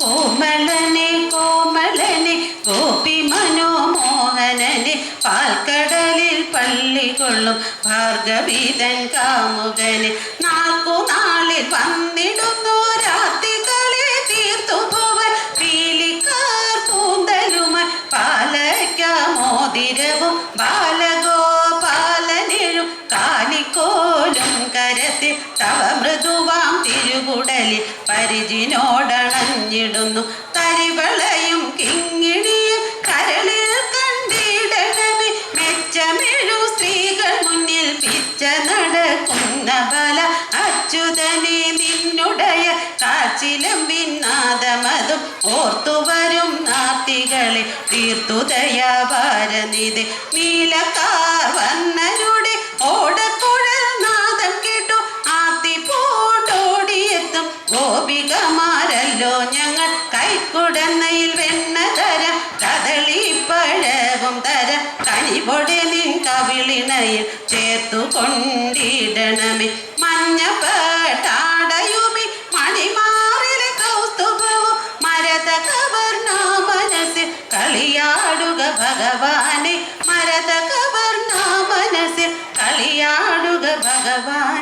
കോമളനെ കോമളനെ ഗോപി മനോമോഹനനെ പാൽക്കടലിൽ പള്ളി കൊള്ളും ഭാർഗവീതൻ കാമുകനെ നാൾക്കുനാളിൽ വന്നിടുന്നു രാത്രികളെ തീർത്തു പോവൻ പീലിക്കാർ കൂന്തലുമായി പാലയ്ക്കാമോതിരവും ബാലഗോപാലനെഴും കാലിക്കോലും കരത്തിൽ തവ മൃദുവാം തിരുകുടലിൽ പരിചിനോടണഞ്ഞിടുന്നു തരിവളയും കിങ്ങിണിയും കരളിൽ കണ്ടിടണമേ മെച്ചമെഴു സ്ത്രീകൾ മുന്നിൽ പിച്ച നടക്കുന്ന ബല അച്യുതനെ നിന്നുടയ കാച്ചിലും ഭിന്നാദമതും ഓർത്തുവരും നാത്തികളെ തീർത്തുദയാഭാരനിധി നീലക്കാർ വന്നരുടെ ഓടക്കുഴൽ നാദം കേട്ടു ആർത്തി പൂണ്ടോടിയെത്തും ഗോപികമാരല്ലോ ഞങ്ങൾ കൈക്കുടന്നയിൽ വെണ്ണ തരം കദളിപ്പഴവും തരം കനിവൊടെ നിൻ കവിളിണയിൽ ചേർത്തു കൊണ്ടിടണമേ മഞ്ഞപ്പെട്ടാടയുമി മണിമാറിലെ കൗസ്തുഭവും മരത കവർണ മനസ്സിൽ കളിയാടുക ഭഗവാനെ മരത കവർണ മനസ്സിൽ കളിയാടുക ഭഗവാൻ